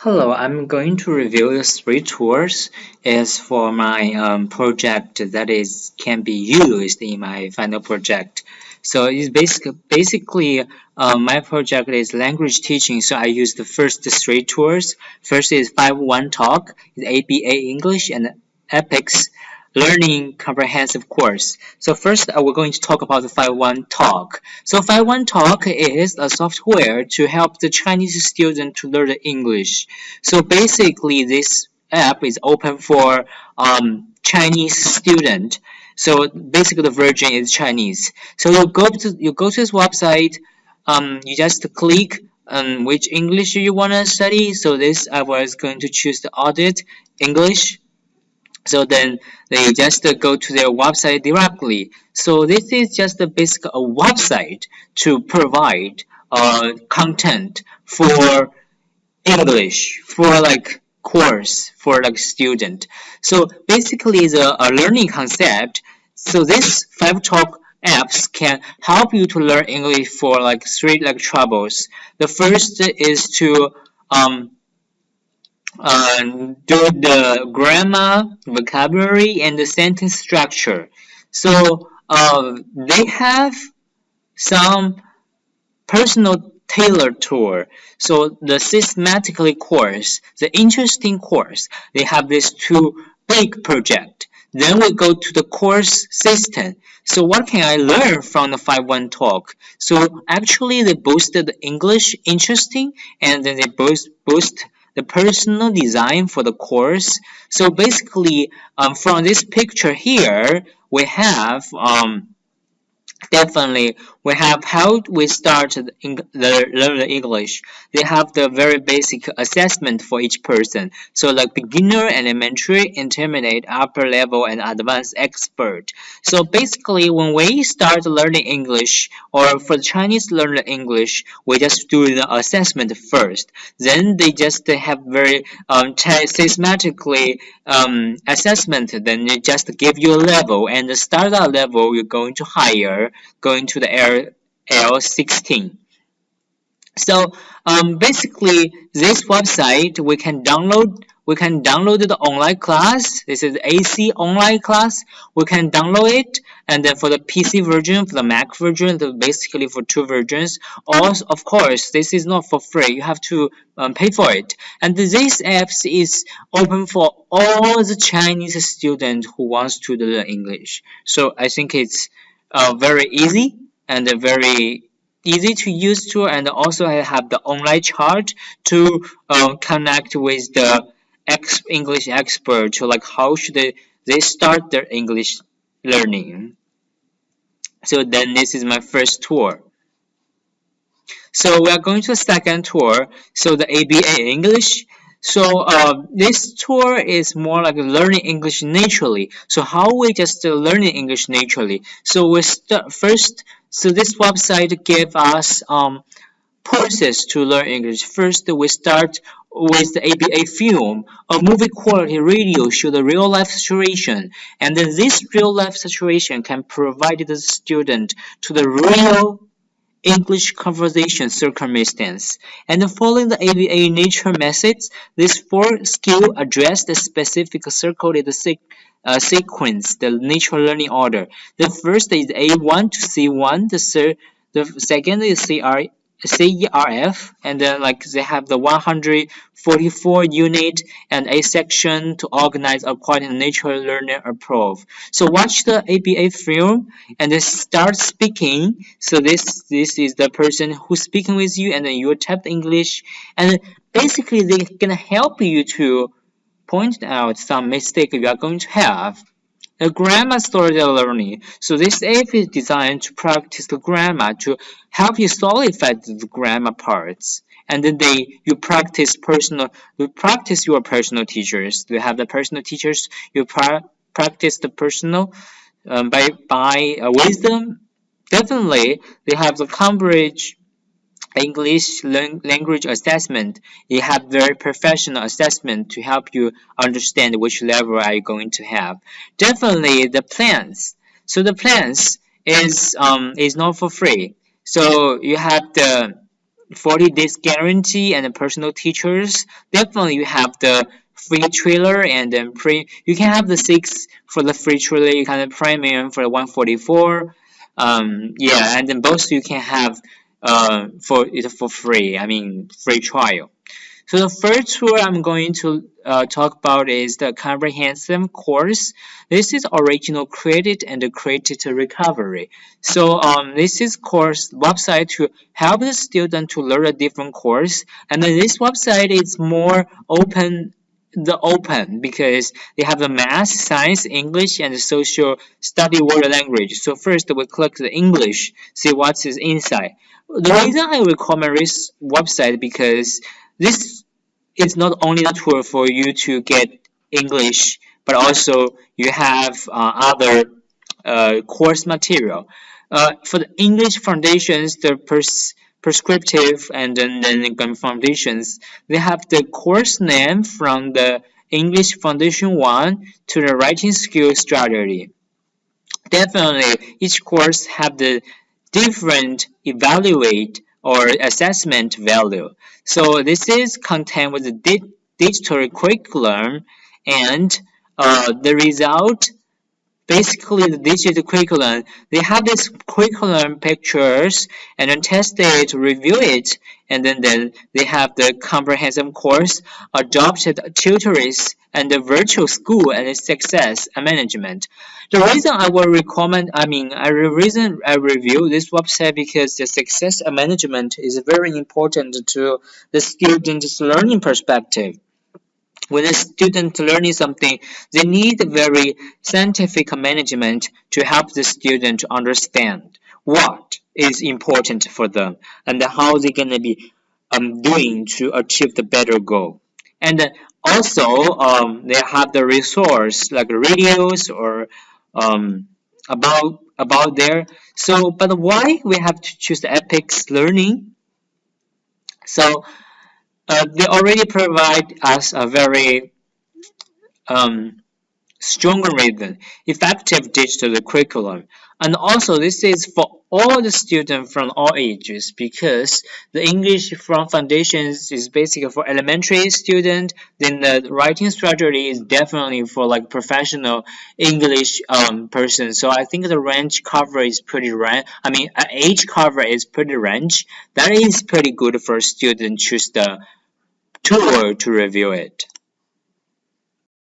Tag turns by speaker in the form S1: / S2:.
S1: Hello, I'm going to review the three tours is for my project that is can be used in my final project. So it's basically my project is language teaching. So I use the first three tours. First is 5-1 Talk, is ABA English and Epics Learning Comprehensive Course. So first, we're going to talk about the 5-1 Talk. So 5-1 Talk is a software to help the Chinese student to learn English. So basically, this app is open for Chinese student. So basically, the version is Chinese. So you go to this website. You just click which English you want to study. So this I was going to choose the audit English. So then they just go to their website directly. So this is just a basic a website to provide content for English for like course for like student. So basically the learning concept. So this 5 Talk apps can help you to learn English for like three like troubles. The first is to do the grammar, vocabulary, and the sentence structure. So they have some personal tailored tour. So the systematically course, the interesting course, they have this two big project. Then we go to the course system. So what can I learn from the 5-1 Talk? So actually they boosted the English interesting and then they boost the personal design for the course. So basically from this picture here, we have definitely, we have how we start learn the English. They have the very basic assessment for each person. So like beginner, elementary, intermediate, upper level, and advanced expert. So basically, when we start learning English, or for the Chinese learn English, we just do the assessment first. Then they just have very systematically assessment. Then they just give you a level, and the startup level you're going to higher, going to the L16. So basically, this website we can download the online class. This is AC online class. We can download it, and then for the PC version, for the Mac version, basically for two versions. Also, of course, this is not for free. You have to pay for it. And this app is open for all the Chinese students who wants to learn English. So I think it's very easy and very easy to use tool, and also I have the online chart to connect with the English expert to like how should they start their English learning. So then this is my first tour. So we are going to the second tour. So the ABA English. So this tour is more like learning English naturally. So how we just learning English naturally. So we start first. So this website give us process to learn English. First, we start with the ABA film. A movie quality radio show the real life situation, and then this real life situation can provide the student to the real English conversation circumstance. And following the ABA nature methods, these four skills address the specific circled sequence, the nature learning order. The first is A1 to C1, the second is CERF, and then like they have the 144 unit and a section to organize according to nature learner approach. So watch the ABA film and then start speaking. So this is the person who's speaking with you, and then you type the English, and basically they're gonna help you to point out some mistake you are going to have. The grammar story learning. So this app is designed to practice the grammar to help you solidify the grammar parts. And then you practice your personal teachers. You have the personal teachers. You practice the personal by wisdom. Definitely, they have the Cambridge English language assessment. You have very professional assessment to help you understand which level are you going to have. Definitely the plans. So the plans is not for free. So you have 40 days guarantee and personal teachers. Definitely you have the free trailer and then you can have the 6 for the free trailer, you can have premium for the 144. Yeah, and then both you can have for it for free. I mean free trial. So the first tool I'm going to talk about is the comprehensive course. This is original credit and the credit recovery. So this is course website to help the student to learn a different course. And then this website is more open because they have the math, science, English, and social study world language. So first we click the English, see what's inside. The reason I recommend this website because this is not only a tool for you to get English, but also you have other course material. For the English foundations, the prescriptive and then foundations, they have the course name from the English Foundation 1 to the writing skill strategy. Definitely, each course have the different evaluate or assessment value. So this is content with the digital curriculum and the result. Basically, the digital curriculum, they have this curriculum pictures and then test it, review it, and then they have the comprehensive course, adopted tutors, and the virtual school and success management. The reason I will recommend, the reason I review this website because the success management is very important to the student's learning perspective. When a student learning something, they need very scientific management to help the student understand what is important for them and how they're gonna be doing to achieve the better goal. And also, they have the resource like radios or about there. So, but why we have to choose Epic's learning? So, they already provide us a very stronger reason, effective digital curriculum. And also this is for all the students from all ages because the English from foundations is basically for elementary student, then the writing strategy is definitely for like professional English person. So I think the range cover is pretty age cover is pretty range. That is pretty good for a student choose the tool to review it.